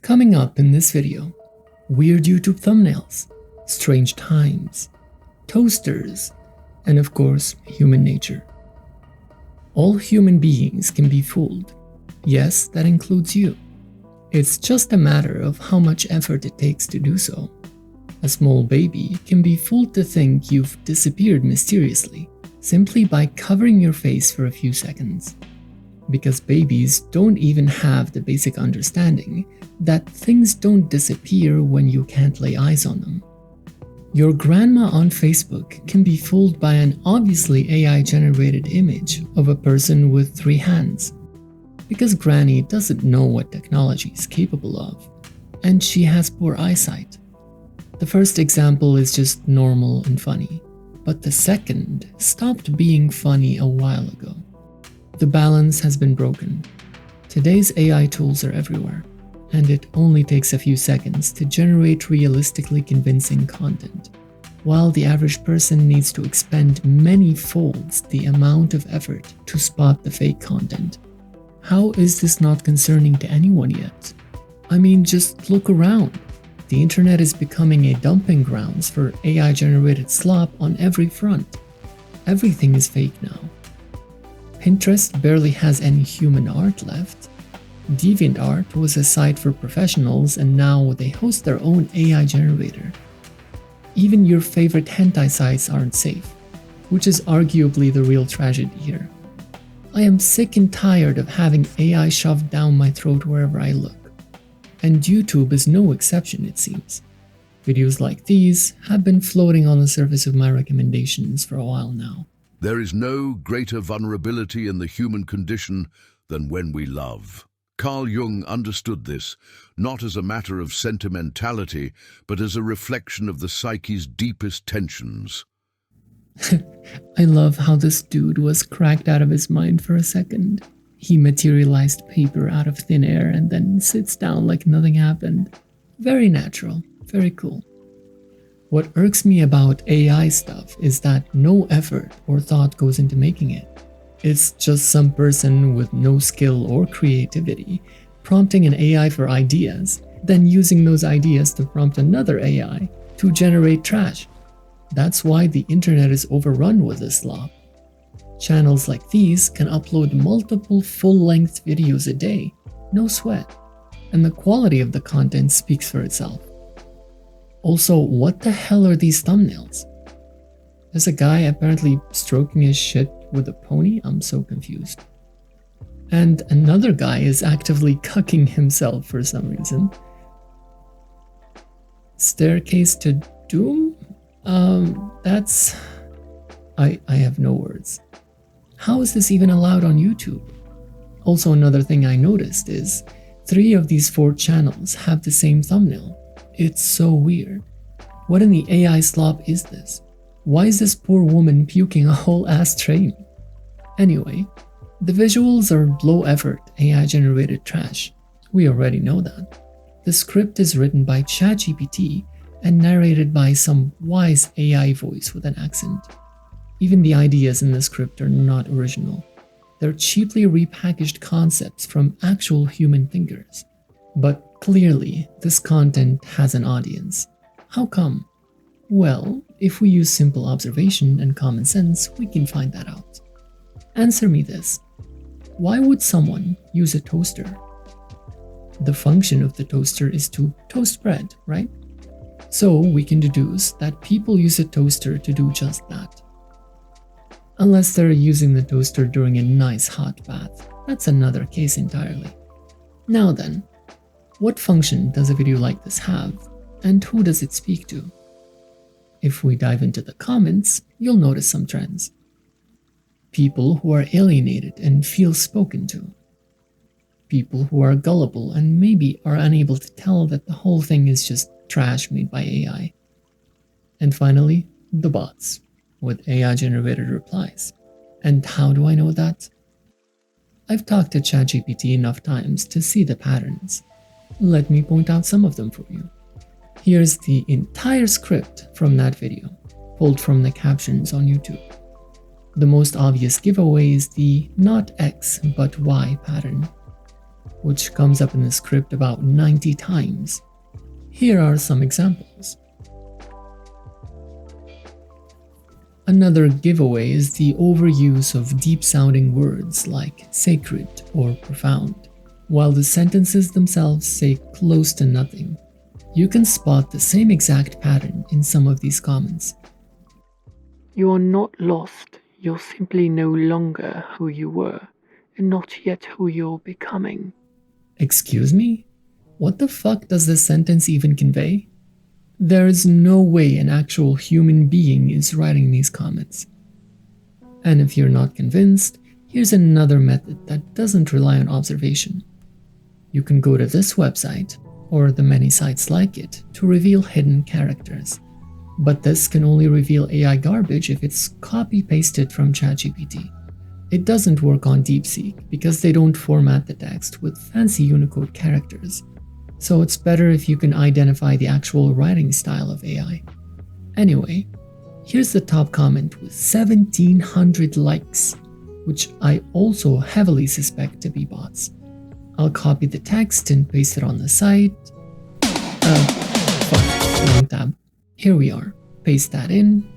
Coming up in this video, weird YouTube thumbnails, strange times, toasters, and of course, human nature. All human beings can be fooled. Yes, that includes you. It's just a matter of how much effort it takes to do so. A small baby can be fooled to think you've disappeared mysteriously, simply by covering your face for a few seconds. Because babies don't even have the basic understanding that things don't disappear when you can't lay eyes on them. Your grandma on Facebook can be fooled by an obviously AI-generated image of a person with 3 hands. Because Granny doesn't know what technology is capable of, and she has poor eyesight. The first example is just normal and funny, but the second stopped being funny a while ago. The balance has been broken. Today's AI tools are everywhere, and it only takes a few seconds to generate realistically convincing content, while the average person needs to expend many folds the amount of effort to spot the fake content. How is this not concerning to anyone yet? I mean, just look around. The internet is becoming a dumping grounds for AI-generated slop on every front. Everything is fake now. Pinterest barely has any human art left. DeviantArt was a site for professionals, and now they host their own AI generator. Even your favorite hentai sites aren't safe, which is arguably the real tragedy here. I am sick and tired of having AI shoved down my throat wherever I look. And YouTube is no exception, it seems. Videos like these have been floating on the surface of my recommendations for a while now. There is no greater vulnerability in the human condition than when we love. Carl Jung understood this, not as a matter of sentimentality, but as a reflection of the psyche's deepest tensions. I love how this dude was cracked out of his mind for a second. He materialized paper out of thin air and then sits down like nothing happened. Very natural, very cool. What irks me about AI stuff is that no effort or thought goes into making it. It's just some person with no skill or creativity prompting an AI for ideas, then using those ideas to prompt another AI to generate trash. That's why the internet is overrun with this slop. Channels like these can upload multiple full-length videos a day, no sweat, and the quality of the content speaks for itself. Also, what the hell are these thumbnails? There's a guy apparently stroking his shit with a pony? I'm so confused. And another guy is actively cucking himself for some reason. Staircase to Doom? That's... I have no words. How is this even allowed on YouTube? Also, another thing I noticed is 3 of these 4 channels have the same thumbnail. It's so weird. What in the AI slop is this? Why is this poor woman puking a whole ass train? Anyway, the visuals are low-effort, AI-generated trash. We already know that. The script is written by ChatGPT and narrated by some wise AI voice with an accent. Even the ideas in the script are not original. They're cheaply repackaged concepts from actual human thinkers. But clearly, this content has an audience. How come? Well, if we use simple observation and common sense, we can find that out. Answer me this. Why would someone use a toaster? The function of the toaster is to toast bread, right? So we can deduce that people use a toaster to do just that. Unless they're using the toaster during a nice hot bath. That's another case entirely. Now then, what function does a video like this have, and who does it speak to? If we dive into the comments, you'll notice some trends. People who are alienated and feel spoken to. People who are gullible and maybe are unable to tell that the whole thing is just trash made by AI. And finally, the bots, with AI-generated replies. And how do I know that? I've talked to ChatGPT enough times to see the patterns. Let me point out some of them for you. Here's the entire script from that video, pulled from the captions on YouTube. The most obvious giveaway is the not X but Y pattern. which comes up in the script about 90 times. Here are some examples. Another giveaway is the overuse of deep-sounding words like sacred or profound, while the sentences themselves say close to nothing. You can spot the same exact pattern in some of these comments. You are not lost, you're simply no longer who you were, and not yet who you're becoming. Excuse me? What the fuck does this sentence even convey? There is no way an actual human being is writing these comments. And if you're not convinced, here's another method that doesn't rely on observation. You can go to this website, or the many sites like it, to reveal hidden characters. But this can only reveal AI garbage if it's copy-pasted from ChatGPT. It doesn't work on DeepSeek because they don't format the text with fancy Unicode characters. So it's better if you can identify the actual writing style of AI. Anyway, here's the top comment with 1,700 likes, which I also heavily suspect to be bots. I'll copy the text and paste it on the site. Wrong tab. Here we are. Paste that in.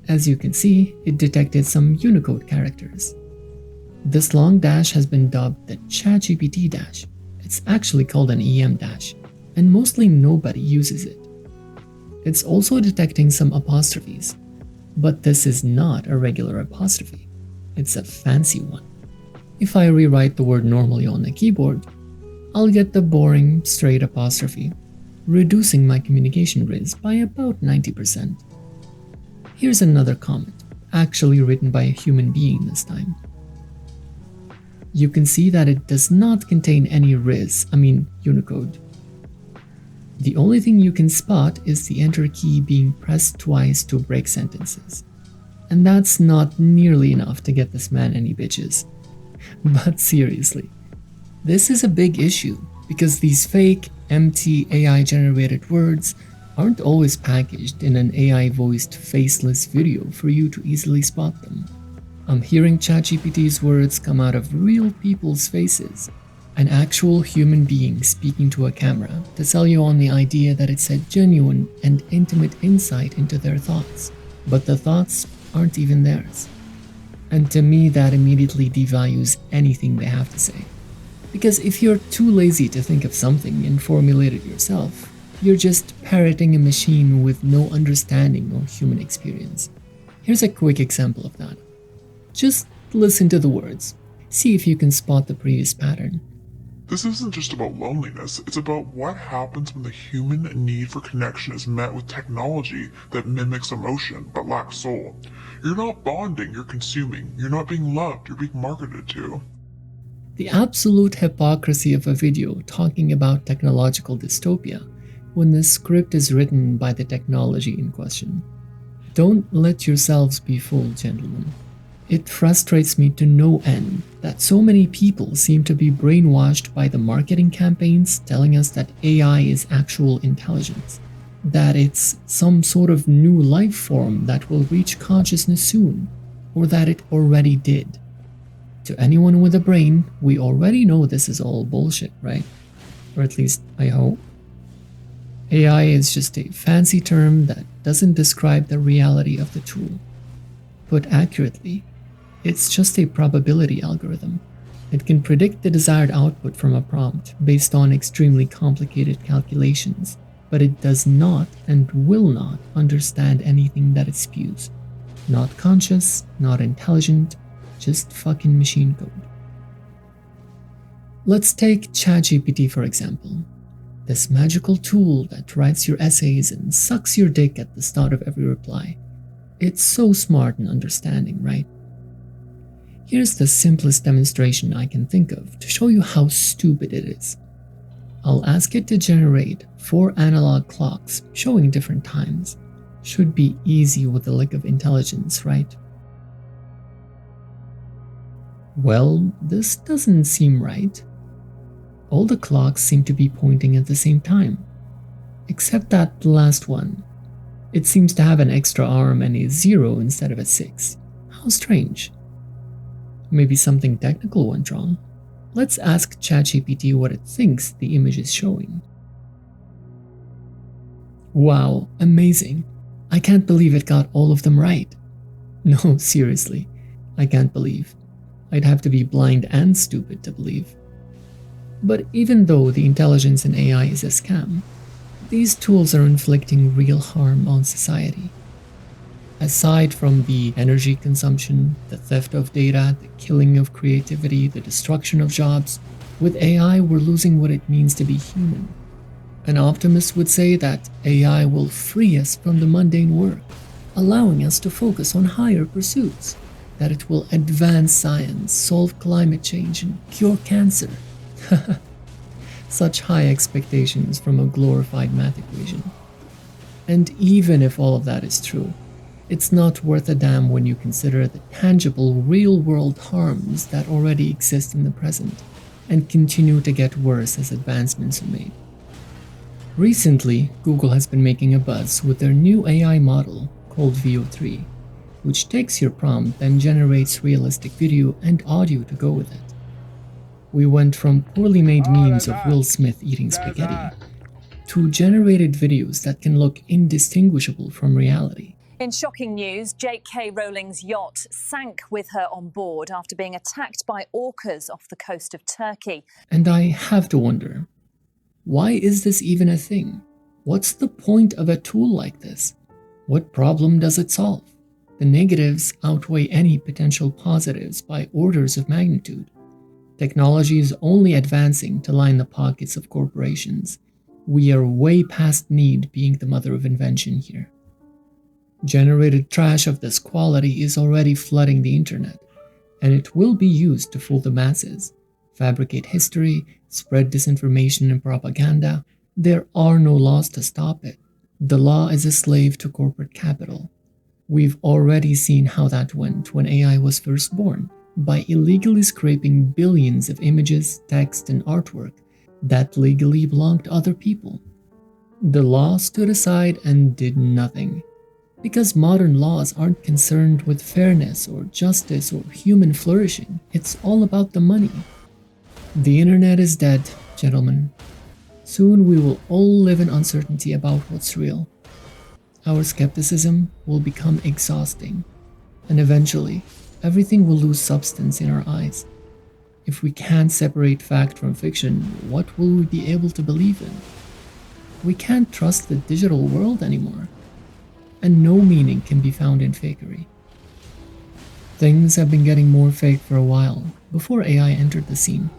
As you can see, it detected some Unicode characters. This long dash has been dubbed the ChatGPT dash. It's actually called an EM dash, and mostly nobody uses it. It's also detecting some apostrophes, but this is not a regular apostrophe. It's a fancy one. If I rewrite the word normally on the keyboard, I'll get the boring, straight apostrophe, reducing my communication risk by about 90%. Here's another comment, actually written by a human being this time. You can see that it does not contain any Unicode. The only thing you can spot is the enter key being pressed twice to break sentences. And that's not nearly enough to get this man any bitches. But seriously, this is a big issue because these fake, empty AI-generated words aren't always packaged in an AI-voiced faceless video for you to easily spot them. I'm hearing ChatGPT's words come out of real people's faces, an actual human being speaking to a camera to sell you on the idea that it's a genuine and intimate insight into their thoughts, but the thoughts aren't even theirs. And to me, that immediately devalues anything they have to say. Because if you're too lazy to think of something and formulate it yourself, you're just parroting a machine with no understanding or human experience. Here's a quick example of that. Just listen to the words. See if you can spot the previous pattern. This isn't just about loneliness, it's about what happens when the human need for connection is met with technology that mimics emotion but lacks soul. You're not bonding, you're consuming. You're not being loved, you're being marketed to. The absolute hypocrisy of a video talking about technological dystopia when the script is written by the technology in question. Don't let yourselves be fooled, gentlemen. It frustrates me to no end that so many people seem to be brainwashed by the marketing campaigns telling us that AI is actual intelligence, that it's some sort of new life form that will reach consciousness soon, or that it already did. To anyone with a brain, we already know this is all bullshit, right? Or at least I hope. AI is just a fancy term that doesn't describe the reality of the tool. Put accurately, it's just a probability algorithm. It can predict the desired output from a prompt based on extremely complicated calculations, but it does not and will not understand anything that it spews. Not conscious, not intelligent, just fucking machine code. Let's take ChatGPT for example. This magical tool that writes your essays and sucks your dick at the start of every reply. It's so smart and understanding, right? Here's the simplest demonstration I can think of to show you how stupid it is. I'll ask it to generate 4 analog clocks showing different times. Should be easy with a lick of intelligence, right? Well, this doesn't seem right. All the clocks seem to be pointing at the same time. Except that last one. It seems to have an extra arm and a 0 instead of a 6. How strange. Maybe something technical went wrong. Let's ask ChatGPT what it thinks the image is showing. Wow, amazing. I can't believe it got all of them right. No, seriously, I can't believe. I'd have to be blind and stupid to believe. But even though the intelligence in AI is a scam, these tools are inflicting real harm on society. Aside from the energy consumption, the theft of data, the killing of creativity, the destruction of jobs, with AI we're losing what it means to be human. An optimist would say that AI will free us from the mundane work, allowing us to focus on higher pursuits, that it will advance science, solve climate change, and cure cancer. Such high expectations from a glorified math equation. And even if all of that is true, it's not worth a damn when you consider the tangible, real-world harms that already exist in the present and continue to get worse as advancements are made. Recently, Google has been making a buzz with their new AI model called VO3, which takes your prompt and generates realistic video and audio to go with it. We went from poorly made memes of Will Smith eating spaghetti to generated videos that can look indistinguishable from reality. In shocking news, J.K. Rowling's yacht sank with her on board after being attacked by orcas off the coast of Turkey. And I have to wonder, why is this even a thing? What's the point of a tool like this? What problem does it solve? The negatives outweigh any potential positives by orders of magnitude. Technology is only advancing to line the pockets of corporations. We are way past need being the mother of invention here. Generated trash of this quality is already flooding the internet, and it will be used to fool the masses, fabricate history, spread disinformation and propaganda. There are no laws to stop it. The law is a slave to corporate capital. We've already seen how that went when AI was first born, by illegally scraping billions of images, text, and artwork that legally belonged to other people. The law stood aside and did nothing, because modern laws aren't concerned with fairness or justice or human flourishing. It's all about the money. The internet is dead, gentlemen. Soon we will all live in uncertainty about what's real. Our skepticism will become exhausting, and eventually, everything will lose substance in our eyes. If we can't separate fact from fiction, what will we be able to believe in? We can't trust the digital world anymore, and no meaning can be found in fakery. Things have been getting more fake for a while, before AI entered the scene.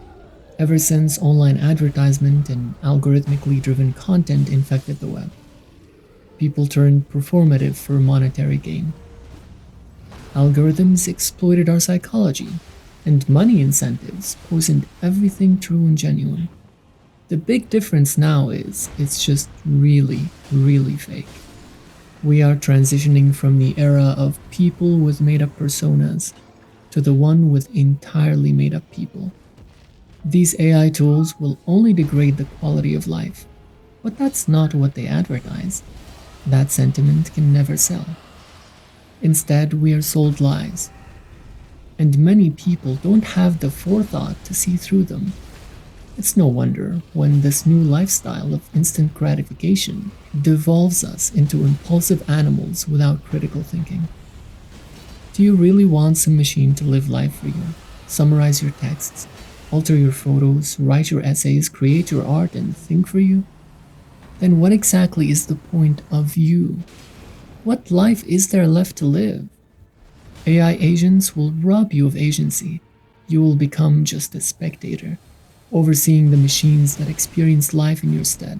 Ever since online advertisement and algorithmically driven content infected the web, people turned performative for monetary gain. Algorithms exploited our psychology, and money incentives poisoned everything true and genuine. The big difference now is it's just really, really fake. We are transitioning from the era of people with made-up personas to the one with entirely made-up people. These AI tools will only degrade the quality of life, but that's not what they advertise. That sentiment can never sell. Instead, we are sold lies. And many people don't have the forethought to see through them. It's no wonder when this new lifestyle of instant gratification devolves us into impulsive animals without critical thinking. Do you really want some machine to live life for you, summarize your texts, alter your photos, write your essays, create your art, and think for you? Then what exactly is the point of you? What life is there left to live? AI agents will rob you of agency. You will become just a spectator, overseeing the machines that experience life in your stead.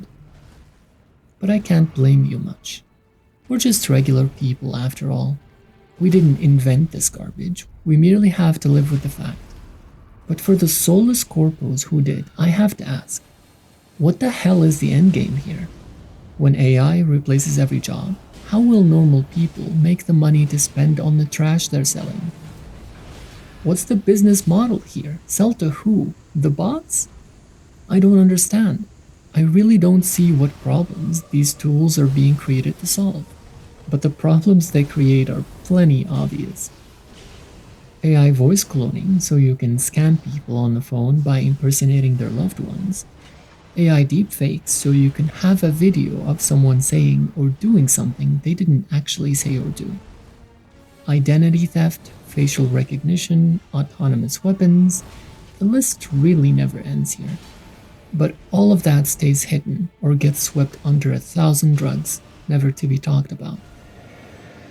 But I can't blame you much. We're just regular people after all. We didn't invent this garbage. We merely have to live with the fact. But for the soulless corpos who did, I have to ask, what the hell is the endgame here? When AI replaces every job, how will normal people make the money to spend on the trash they're selling? What's the business model here? Sell to who? The bots? I don't understand. I really don't see what problems these tools are being created to solve. But the problems they create are plenty obvious. AI voice cloning so you can scam people on the phone by impersonating their loved ones, AI deepfakes so you can have a video of someone saying or doing something they didn't actually say or do, identity theft, facial recognition, autonomous weapons, the list really never ends here. But all of that stays hidden or gets swept under 1,000 drugs, never to be talked about.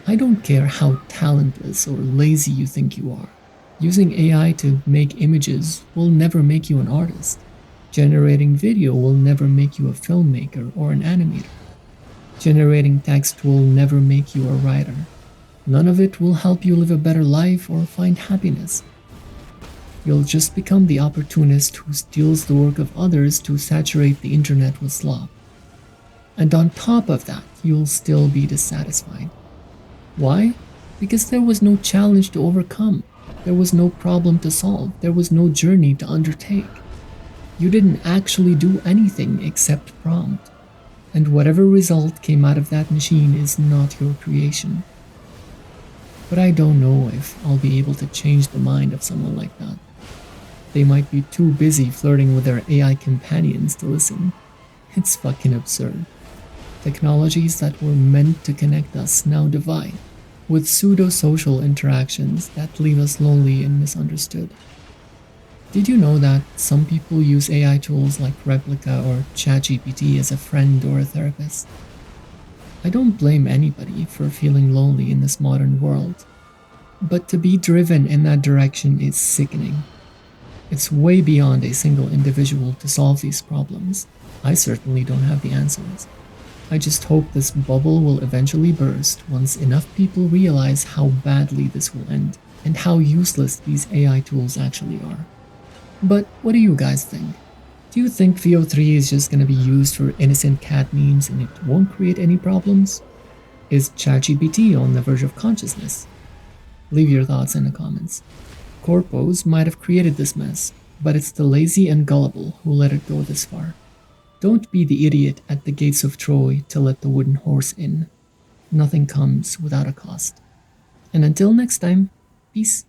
I don't care how talentless or lazy you think you are. Using AI to make images will never make you an artist. Generating video will never make you a filmmaker or an animator. Generating text will never make you a writer. None of it will help you live a better life or find happiness. You'll just become the opportunist who steals the work of others to saturate the internet with slop. And on top of that, you'll still be dissatisfied. Why? Because there was no challenge to overcome. There was no problem to solve. There was no journey to undertake. You didn't actually do anything except prompt. And whatever result came out of that machine is not your creation. But I don't know if I'll be able to change the mind of someone like that. They might be too busy flirting with their AI companions to listen. It's fucking absurd. Technologies that were meant to connect us now divide, with pseudo-social interactions that leave us lonely and misunderstood. Did you know that some people use AI tools like Replica or ChatGPT as a friend or a therapist? I don't blame anybody for feeling lonely in this modern world, but to be driven in that direction is sickening. It's way beyond a single individual to solve these problems. I certainly don't have the answers. I just hope this bubble will eventually burst once enough people realize how badly this will end and how useless these AI tools actually are. But what do you guys think? Do you think VO3 is just gonna be used for innocent cat memes and it won't create any problems? Is ChatGPT on the verge of consciousness? Leave your thoughts in the comments. Corpos might have created this mess, but it's the lazy and gullible who let it go this far. Don't be the idiot at the gates of Troy to let the wooden horse in. Nothing comes without a cost. And until next time, peace.